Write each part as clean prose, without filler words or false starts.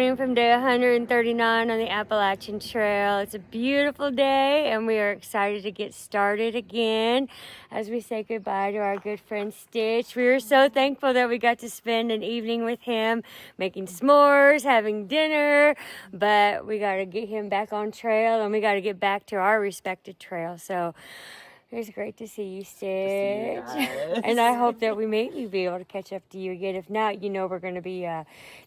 morning from day 139 on the Appalachian Trail. It's a beautiful day and we are excited to get started again as we say goodbye to our good friend Stitch. We were so thankful that we got to spend an evening with him making s'mores, having dinner, but we got to get him back on trail and we got to get back to our respected trail. So it was great to see you, Stitch. And I hope that we maybe be able to catch up to you again. If not, you know we're going to be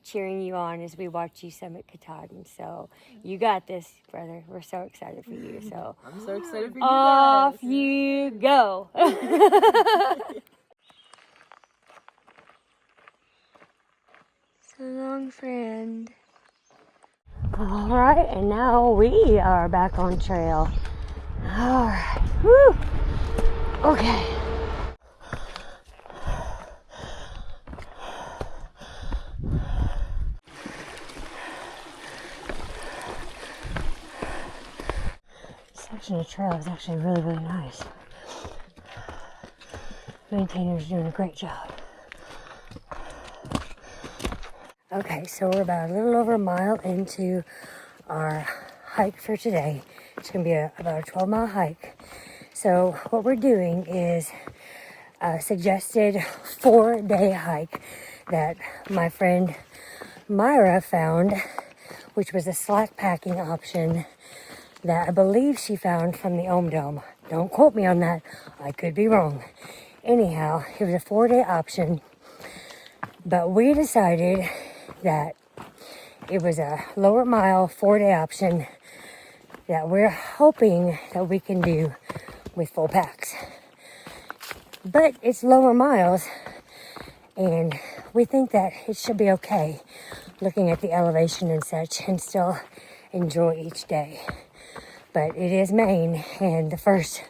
cheering you on as we watch you summit Katahdin. So you got this, brother. We're so excited for you. So I'm so excited for you off guys. you go. So long, friend. All right, and now we are back on trail. All right. Woo. Okay. This section of trail is actually really, really nice. Maintainers doing a great job. Okay, so we're about a little over a mile into our hike for today. It's going to be about a 12-mile hike. So what we're doing is a suggested 4-day hike that my friend Myra found, which was a slack packing option that I believe she found from the Ohm Dome. Don't quote me on that. I could be wrong. Anyhow, it was a 4-day option, but we decided that it was a lower mile 4-day option that we're hoping that we can do with full packs. But it's lower miles and we think that it should be okay looking at the elevation and such and still enjoy each day. But it is Maine and the first,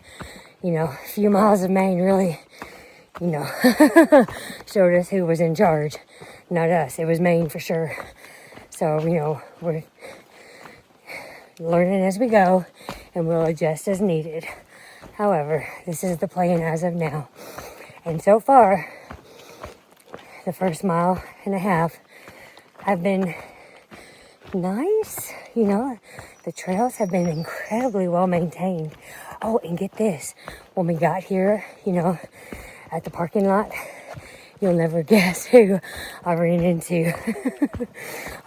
few miles of Maine really, showed us who was in charge. Not us, it was Maine for sure. So, we're learning as we go and we'll adjust as needed. However, this is the plan as of now. And so far, the first mile and a half have been nice. The trails have been incredibly well maintained. Oh, and get this. When we got here, at the parking lot, you'll never guess who I ran into.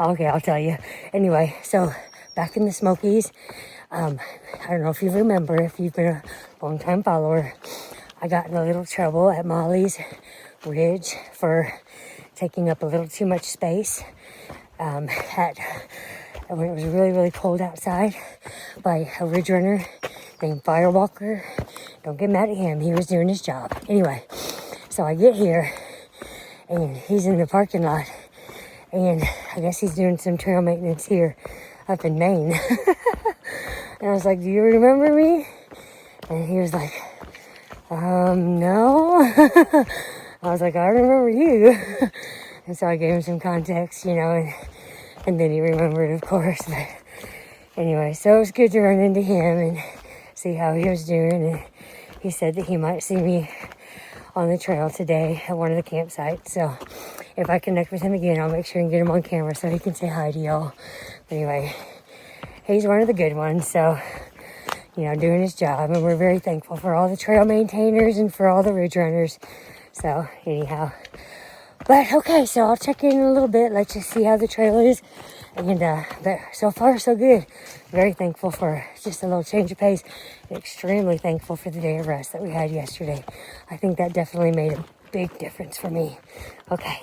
Okay, I'll tell you. Anyway, so back in the Smokies, I don't know if you remember, if you've been a long-time follower, I got in a little trouble at Molly's Ridge for taking up a little too much space when it was really, really cold outside by a ridge runner named Firewalker. Don't get mad at him. He was doing his job. Anyway, so I get here and he's in the parking lot and I guess he's doing some trail maintenance here up in Maine. And I was like, do you remember me? And he was like, no. I was like, I remember you. And so I gave him some context, and then he remembered, of course. But anyway, so it was good to run into him and see how he was doing. And he said that he might see me on the trail today at one of the campsites. So if I connect with him again, I'll make sure and get him on camera so he can say hi to y'all. But anyway, he's one of the good ones. So, doing his job. And we're very thankful for all the trail maintainers and for all the ridge runners. So anyhow, but okay, so I'll check in a little bit. Let's just see how the trail is. And but so far, so good. Very thankful for just a little change of pace. Extremely thankful for the day of rest that we had yesterday. I think that definitely made a big difference for me. Okay.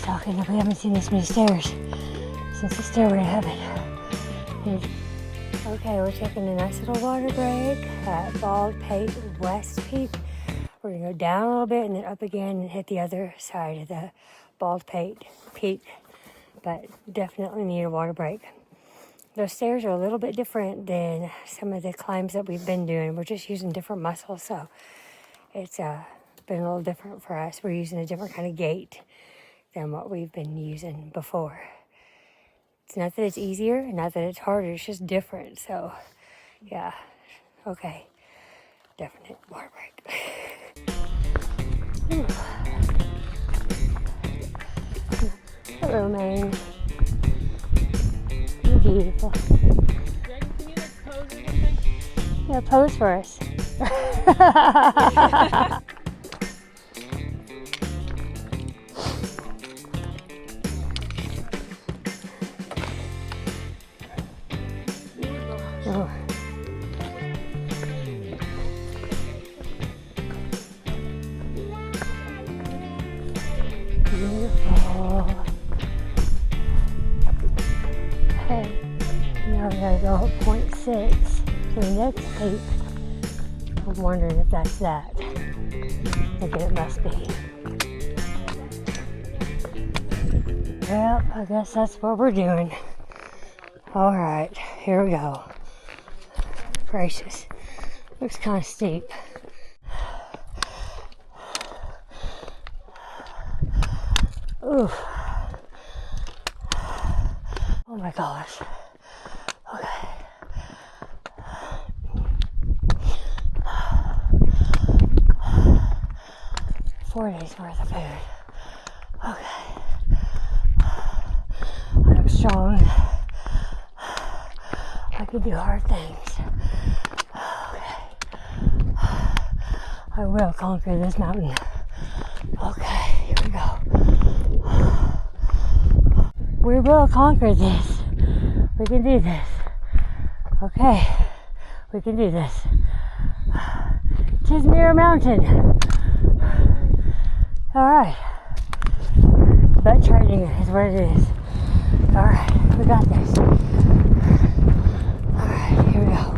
Talking that we haven't seen this many stairs since the Stairway to Heaven. Okay, we're taking a nice little water break at Bald Pate West Peak. We're gonna go down a little bit and then up again and hit the other side of the bald peak. But definitely need a water break. Those stairs are a little bit different than some of the climbs that we've been doing. We're just using different muscles, so it's been a little different for us. We're using a different kind of gait than what we've been using before. It's not that it's easier, not that it's harder, it's just different. So, yeah, okay, definite water break. Hello, man. You're beautiful. Dragon, can you like pose or something? Yeah, pose for us. Oh. Beautiful. Okay, now we gotta go up 0.6 to the next peak. I'm wondering if that's that. Thinking it must be. Well, I guess that's what we're doing. All right, here we go. Gracious. Looks kind of steep. Ooh. Oh my gosh. Okay. Four days worth of food. Okay. I'm strong. I can do hard things. Okay. I will conquer this mountain. Okay, here we go. We will conquer this. We can do this. Okay, we can do this. Tismere Mountain. Alright. Butt training is what it is. Alright, we got this. Alright, here we go.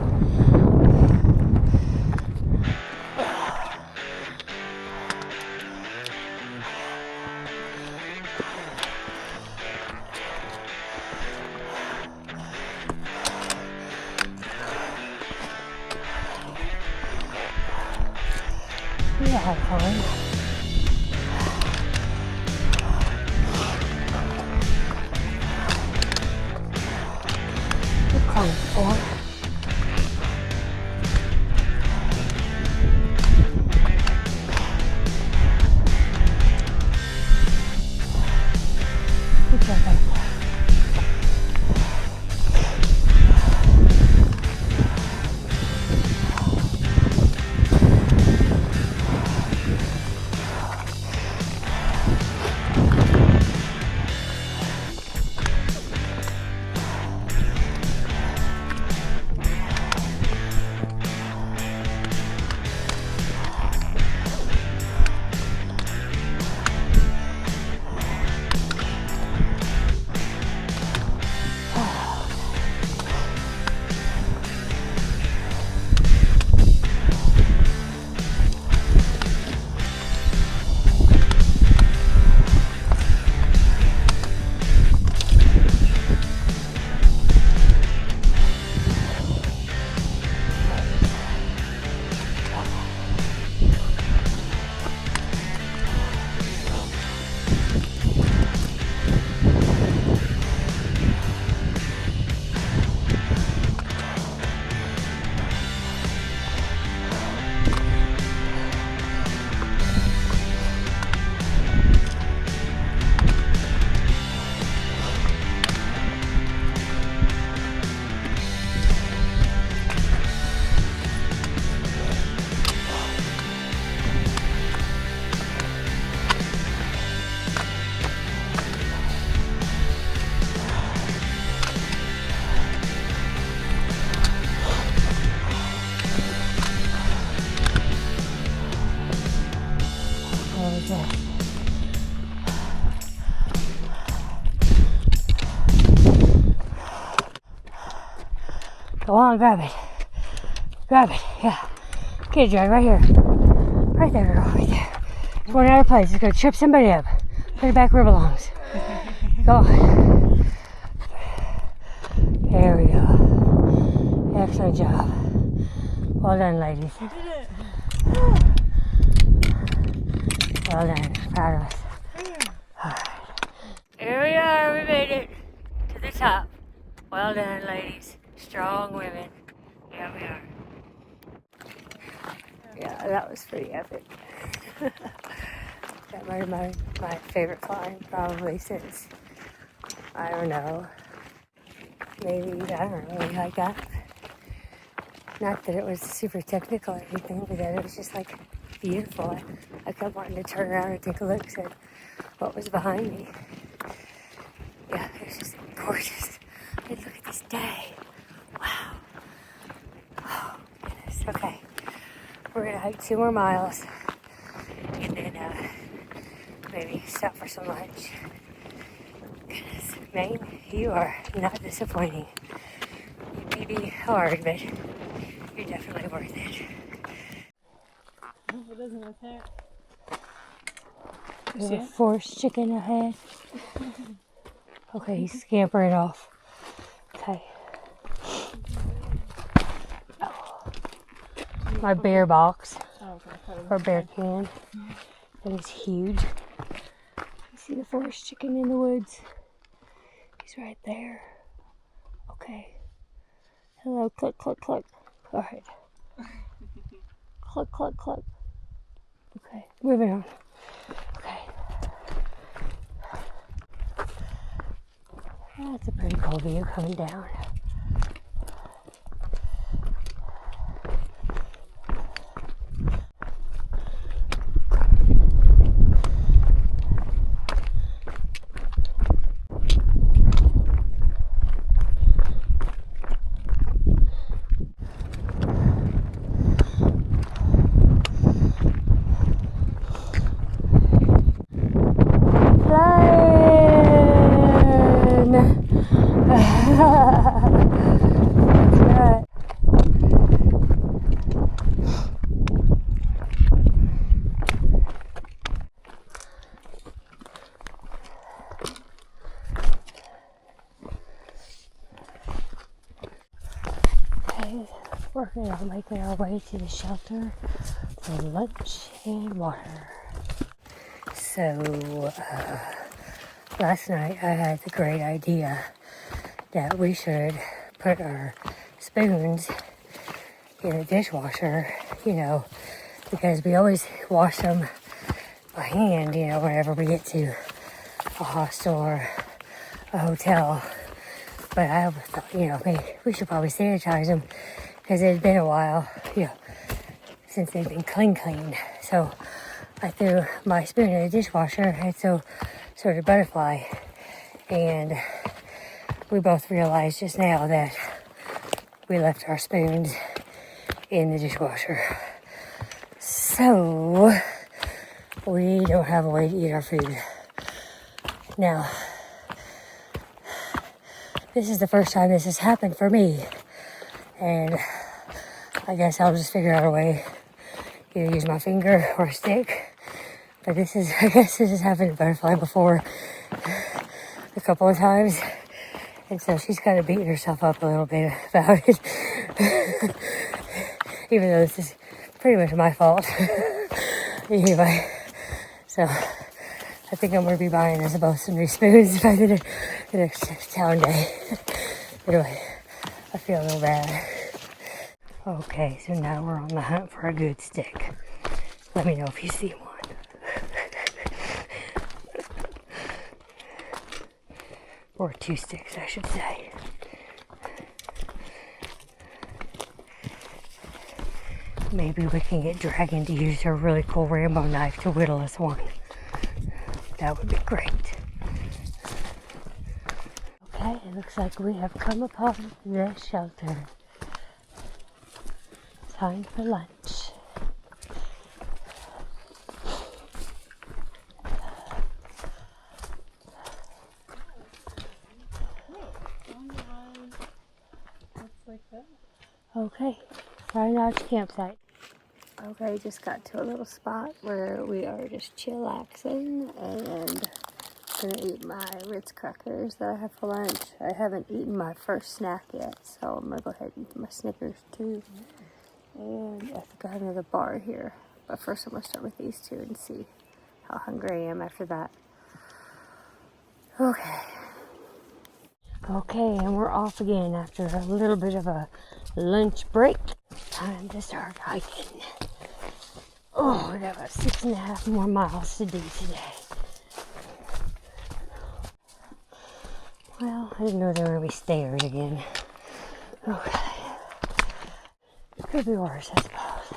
We have fun. We're comfortable. Good job, baby. Go on, grab it. Grab it, yeah. Okay, Jay, right here. Right there, girl, right there. It's going out of place. It's going to trip somebody up. Put it back where it belongs. Go on. There we go. Excellent job. Well done, ladies. You did it. Well done. Proud of us. Alright. Here we are. We made it to the top. Well done, ladies. Strong women. Yeah, we are. Yeah, that was pretty epic. That might have been my favorite climb probably since, I don't know, maybe, I don't know, we hiked up. Not that it was super technical or anything, but that it was just like beautiful. I kept wanting to turn around and take a look at what was behind me. Yeah, it was just gorgeous. And look at this day. Wow. Oh, goodness. Okay. We're going to hike 2 more miles and then maybe stop for some lunch. Goodness, Maine, you are not disappointing. You may be hard, but you're definitely worth it. I hope it doesn't attack. There's a forest chicken ahead. Okay, he's scampering off. Okay. Oh. My bear box, or bear can. That is huge. You see the forest chicken in the woods? He's right there. Okay. Hello, cluck, cluck, cluck. All right. Cluck, cluck, cluck. Okay, moving on. Okay. That's a pretty cool view coming down. We're now making our way to the shelter for lunch and water. So, last night I had the great idea that we should put our spoons in the dishwasher, you know, because we always wash them by hand, you know, whenever we get to a hostel or a hotel. But I thought, you know, maybe we should probably sanitize them because it had been a while, you know, since they've been clean. So I threw my spoon in the dishwasher, and so did Butterfly. And we both realized just now that we left our spoons in the dishwasher. So we don't have a way to eat our food. Now, this is the first time this has happened for me. And I guess I'll just figure out a way to use my finger or a stick. But I guess this has happened to Butterfly before a couple of times. And so she's kind of beating herself up a little bit about it. Even though this is pretty much my fault. Anyway, so I think I'm going to be buying us both some new spoons by the next town day. Anyway, I feel a little bad. Okay, so now we're on the hunt for a good stick. Let me know if you see one. Or 2 sticks, I should say. Maybe we can get Dragon to use her really cool Rambo knife to whittle us one. That would be great. Okay, it looks like we have come upon the shelter. Time for lunch. Okay, Rhino Notch campsite. Okay, just got to a little spot where we are just chillaxing and gonna eat my Ritz crackers that I have for lunch. I haven't eaten my first snack yet, so I'm gonna go ahead and eat my Snickers too. And I think I have another bar here, but first I'm gonna start with these two and see how hungry I am after that. Okay. Okay, and we're off again after a little bit of a lunch break. Time to start hiking. Oh, we got about 6.5 more miles to do today. Well, I didn't know there were going to be stairs again. Okay. Could be worse, I suppose.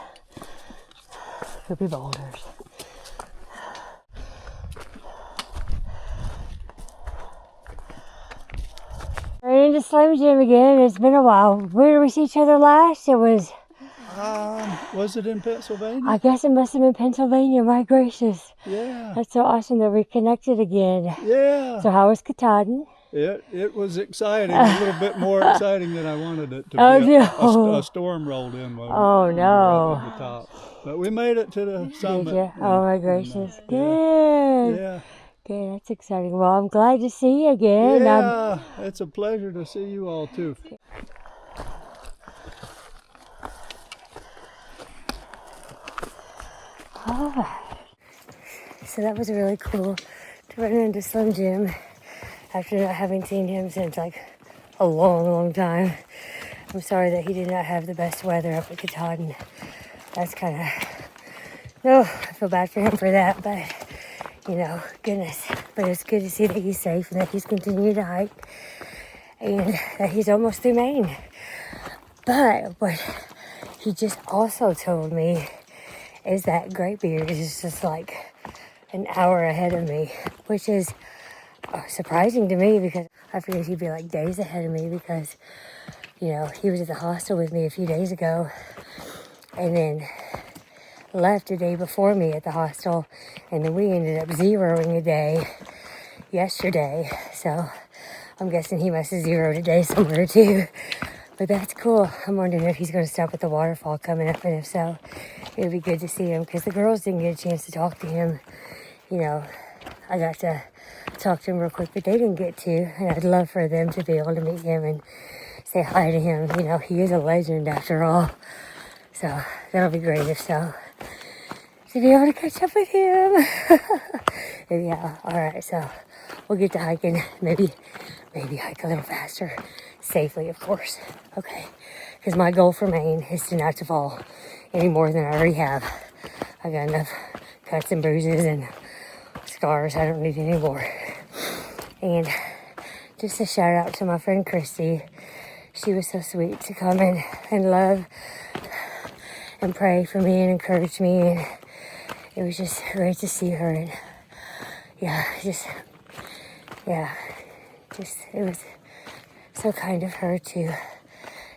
Could be boulders. Right into Slim Jim again. It's been a while. Where did we see each other last? Was it in Pennsylvania? I guess it must have been Pennsylvania. My gracious. Yeah. That's so awesome that we connected again. Yeah. So how was Katahdin? It was exciting, a little bit more exciting than I wanted it to Oh, be. no. A storm rolled in when Oh, we no. were up at the top. But we made it to the summit. Did you? Oh, my gracious. Good. Yeah. Okay, that's exciting. Well, I'm glad to see you again. Yeah, it's a pleasure to see you all too. Alright. So that was really cool to run into Slim Jim after not having seen him since like a long, long time. I'm sorry that he did not have the best weather up at Katahdin. That's kind of, no, I feel bad for him for that, but you know, goodness. But it's good to see that he's safe and that he's continuing to hike and that he's almost through Maine. But what he just also told me is that Graybeard is just like an hour ahead of me, which is surprising to me because I figured he'd be like days ahead of me because, you know, he was at the hostel with me a few days ago and then left a day before me at the hostel, and then we ended up zeroing a day yesterday, so I'm guessing he must have zeroed a day somewhere too. But that's cool. I'm wondering if he's going to stop at the waterfall coming up, and if so, it would be good to see him because the girls didn't get a chance to talk to him. You know, I got to talk to him real quick, but they didn't get to, and I'd love for them to be able to meet him and say hi to him. You know, he is a legend after all, so that'll be great if so. To be able to catch up with him. Yeah, alright, so we'll get to hiking. Maybe hike a little faster. Safely, of course. Okay, because my goal for Maine is to not to fall any more than I already have. I got enough cuts and bruises and scars. I don't need any more. And just a shout out to my friend Christy. She was so sweet to come in and love and pray for me and encourage me, and it was just great to see her. And it was so kind of her to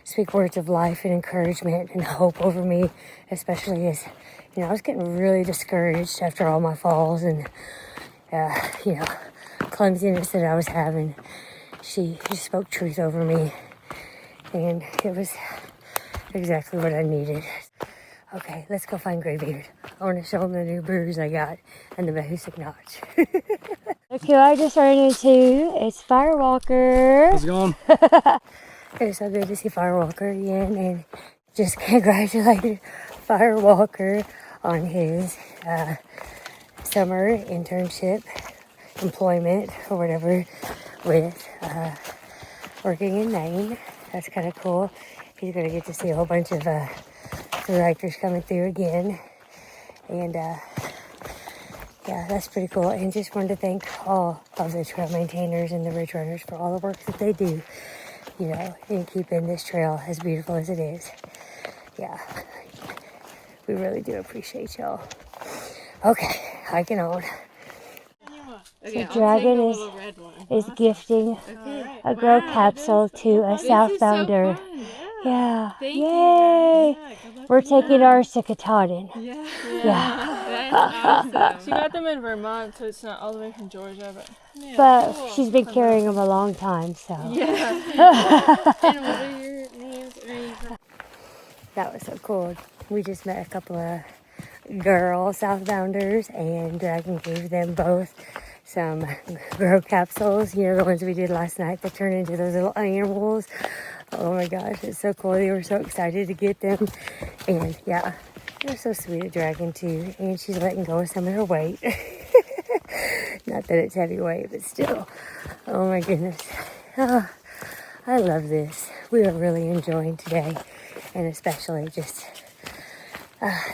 speak words of life and encouragement and hope over me, especially as, you know, I was getting really discouraged after all my falls and, you know, clumsiness that I was having. She just spoke truth over me, and it was exactly what I needed. Okay, let's go find Graybeard. I want to show him the new bruise I got and the Mahoosic notch. Look who I just ran into. It's Firewalker. How's it going? It's so good to see Firewalker again, and just congratulated Firewalker on his summer internship, employment, or whatever, with working in Maine. That's kind of cool. He's going to get to see a whole bunch of Thru-Hikers coming through again, and yeah, that's pretty cool. And just wanted to thank all of the trail maintainers and the ridge runners for all the work that they do, you know, in keeping this trail as beautiful as it is. Yeah, we really do appreciate y'all. Okay, hiking on. Okay, The dragon is gifting a grow capsule to a southbounder. So Yeah. Thank Yay! you. Yeah, We're taking ours to Katahdin. Yeah. Yeah. That's awesome. She got them in Vermont, so it's not all the way from Georgia, but yeah, But cool. she's been carrying them a long time, so. Yeah. And what are your names? That was so cool. We just met a couple of girl southbounders, and Dragon gave them both some grow capsules, you know, the ones we did last night that turn into those little animals. Oh my gosh, it's so cool. They were so excited to get them. And yeah, they're so sweet at Dragon too. And she's letting go of some of her weight. Not that it's heavyweight, but still. Oh my goodness. Oh, I love this. We are really enjoying today, and especially just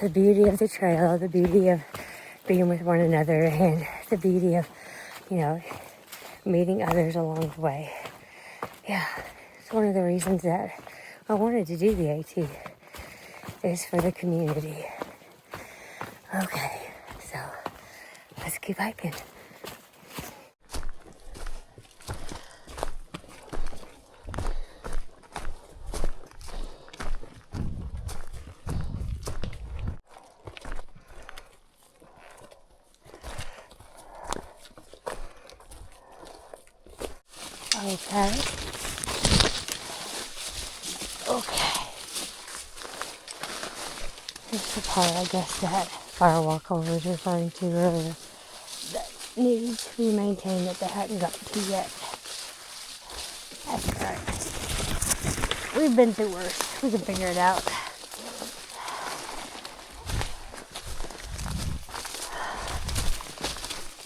the beauty of the trail, the beauty of being with one another, and the beauty of, you know, meeting others along the way. Yeah, it's one of the reasons that I wanted to do the AT, is for the community. Okay, so let's keep hiking. Okay. Okay. Here's the part, I guess, that Firewalker was referring to earlier, that needs to be maintained that they hadn't got to yet. That's alright. We've been through worse. We can figure it out.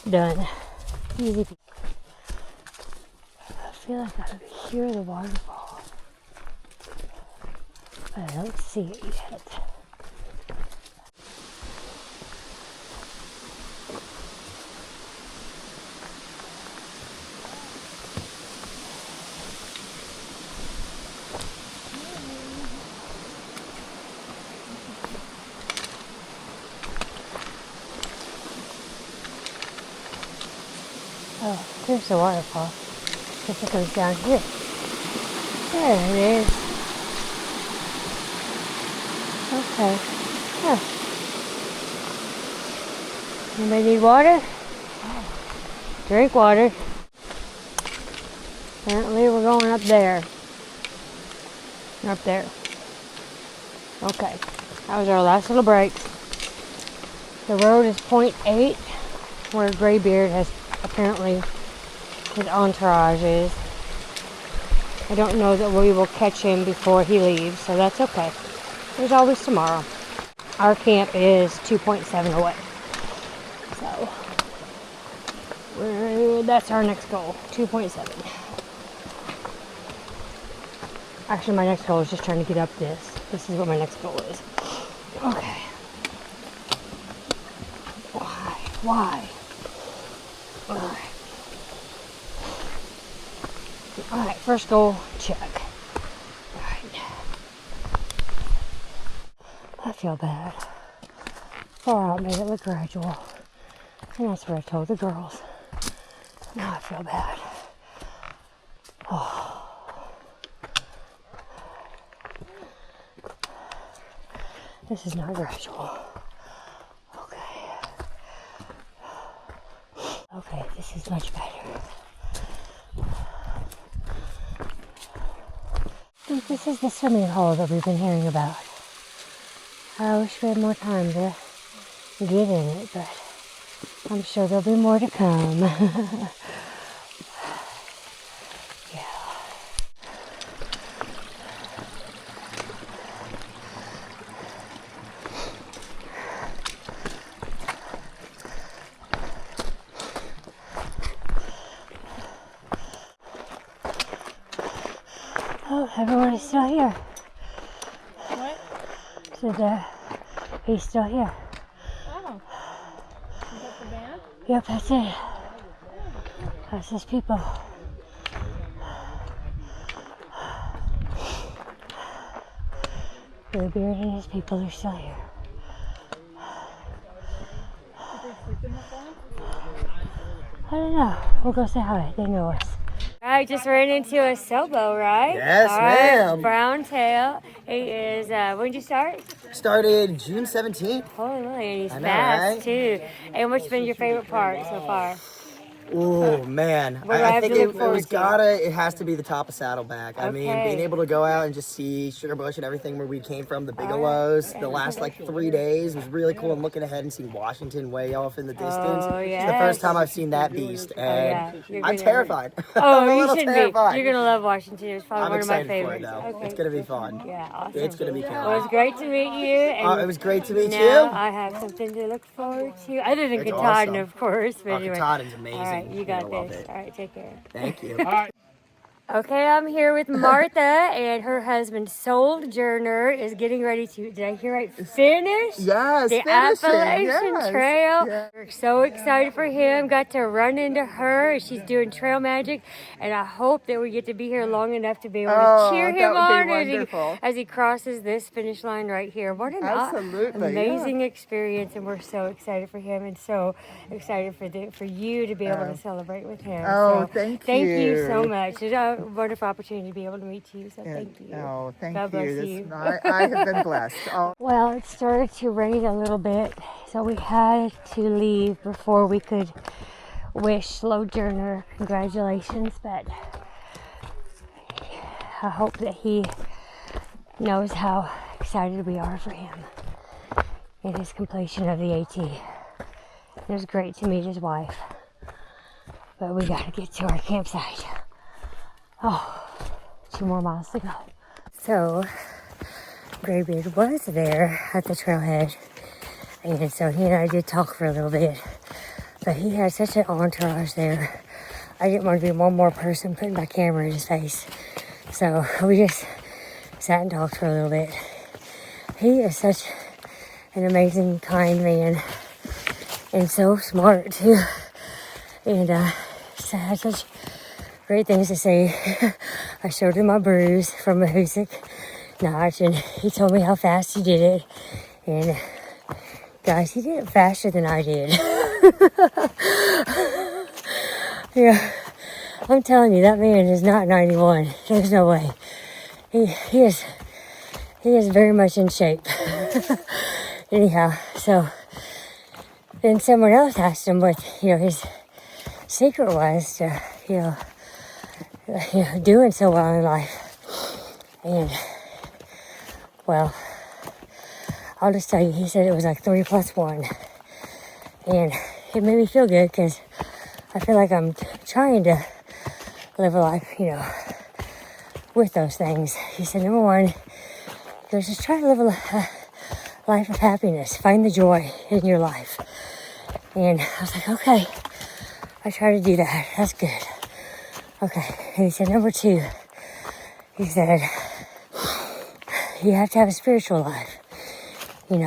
Done. Easy. I feel like I hear the waterfall, but I don't see it yet. Oh, here's the waterfall. I guess it goes down here. There it is. Okay. Huh. Anybody need water? Drink water. Apparently we're going up there. Up there. Okay. That was our last little break. The road is 0.8, where Graybeard has apparently his entourage is. I don't know that we will catch him before he leaves, so that's okay. There's always tomorrow. Our camp is 2.7 away. So that's our next goal, 2.7. Actually, my next goal is just trying to get up this. This is what my next goal is. Okay. Why? Alright. Alright, first goal, check. Alright. I feel bad. Far out made it look gradual. And that's what I told the girls. Now I feel bad. Oh. This is not gradual. Okay, this is much better. I think this is the swimming hole that we've been hearing about. I wish we had more time to get in it, but I'm sure there'll be more to come. Yeah. Oh, everyone is still here. What? So he's still here. Oh. Is that the band? Yep, that's it. That's his people. Graybeard and his people are still here. Did they sleep in the phone? I don't know. We'll go say hi. They know us. All right, just ran into a Sobo, right? Yes, all right. ma'am. Brown tail. He is, when did you start? Started June 17th. Holy moly, and he's I know, fast right? too. And what's been your favorite part so far? Oh man, What do I have think to look it forward was to? it has to be the top of Saddleback. I mean, Okay. being able to go out and just see Sugar Bush and everything where we came from, the All Bigelows, right. the last like 3 days was really cool. And looking ahead and seeing Washington way off in the distance. Oh, It's the yes. first time I've seen that beast, Oh, and yeah. You're I'm gonna- terrified. Oh, I'm a you little shouldn't terrified. be. You're gonna love Washington. It's probably I'm one of my excited for it favorites. though. Okay. It's gonna be fun. Yeah, awesome. It's gonna be Well, killer. it's great to meet you. And It was great to meet now you. I have something to look forward to, other than It's Katahdin, awesome. of course. But anyway. Katahdin's amazing. All right, you You're got gonna love this. it. All right, take care. Thank you. Okay, I'm here with Martha, and her husband Sojourner is getting ready to, did I hear right, finish Yes, the finishing, Appalachian yes, Trail. yes. We're so excited for him. Got to run into her. She's doing trail magic, and I hope that we get to be here long enough to be able to cheer that him would be on wonderful. as he crosses this finish line right here. What an Absolutely, amazing experience, and we're so excited for him, and so excited for you to be able to celebrate with him. Oh, So, thank you you. so much. It's a wonderful opportunity to be able to meet you, so thank you. Oh, thank God bless you. you. I have been blessed. Oh. Well, it started to rain a little bit, so we had to leave before we could wish Sojourner congratulations, but I hope that he knows how excited we are for him in his completion of the AT. It was great to meet his wife, but we gotta get to our campsite. Oh, 2 more miles to go. So, Graybeard was there at the trailhead, and so he and I did talk for a little bit, but he had such an entourage there. I didn't want to be one more person putting my camera in his face, so we just sat and talked for a little bit. He is such an amazing, kind man, and so smart too, and just had such great things to say. I showed him my bruise from a Husick notch, and he told me how fast he did it. And guys, he did it faster than I did. Yeah, I'm telling you, that man is not 91. There's no way. He is very much in shape. Anyhow, so then someone else asked him what his secret was to doing so well in life. And well, I'll just tell you, he said it was like 3 + 1, and it made me feel good because I feel like I'm trying to live a life, with those things. He said, number 1, he goes, just try to live a life of happiness. Find the joy in your life. And I was like, okay, I try to do that. That's good. Okay. And he said, number 2, he said, you have to have a spiritual life, And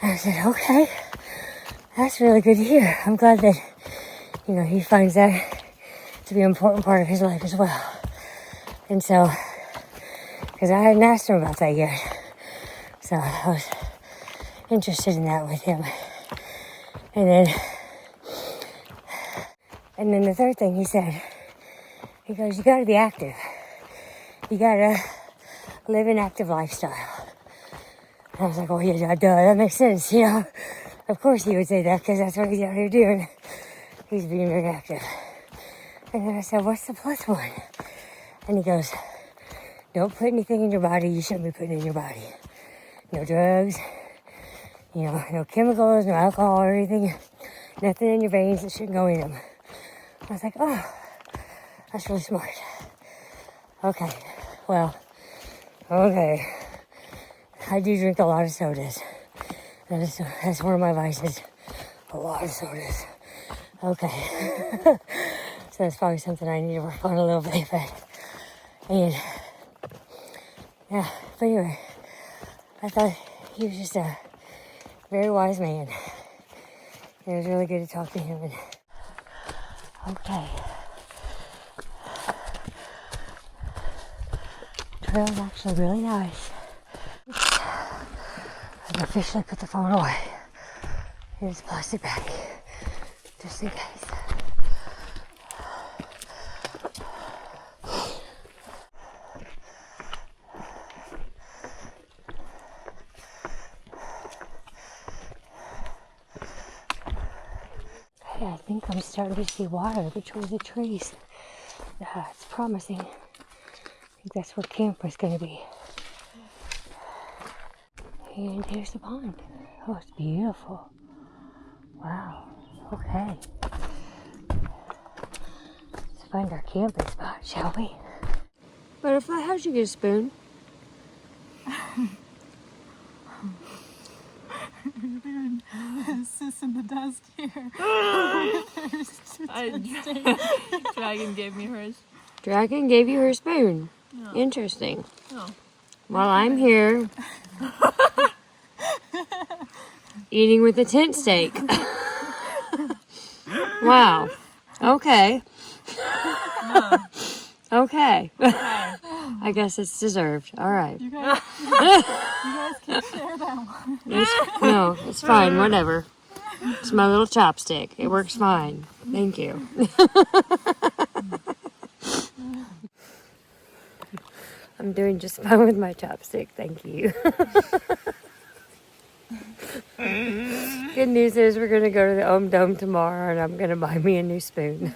I said, okay, that's really good to hear. I'm glad that, he finds that to be an important part of his life as well. And so, because I hadn't asked him about that yet. So I was interested in that with him. And then the third thing he said, he goes, you gotta be active. You gotta live an active lifestyle. And I was like, oh yeah, duh, that makes sense, Of course he would say that because that's what he's out here doing. He's being very active. And then I said, what's the +1? And he goes, don't put anything in your body you shouldn't be putting in your body. No drugs, no chemicals, no alcohol or anything. Nothing in your veins that shouldn't go in them. I was like, oh, that's really smart. Okay, well, okay. I do drink a lot of sodas. That's one of my vices. A lot of sodas. Okay. So that's probably something I need to work on a little bit, but anyway, I thought he was just a very wise man. It was really good to talk to him. Okay. The trail's actually really nice. I've officially put the phone away in its plastic bag, just in case. Okay, I think I'm starting to see water between the trees. It's promising. I think that's where camp was going to be. And here's the pond. Oh, it's beautiful. Wow. Okay. Let's find our camping spot, shall we? Butterfly, how'd you get a spoon? Sis in the dust here. Dragon gave me hers. Dragon gave you her spoon. No. Interesting. No. While I'm here eating with a tent steak. Wow. Okay. No. Okay. I guess it's deserved. All right. You guys can share that one. No, it's fine. Whatever. It's my little chopstick. It works fine. Thank you. I'm doing just fine with my chopstick. Thank you. Good news is we're going to go to the Dome tomorrow and I'm going to buy me a new spoon.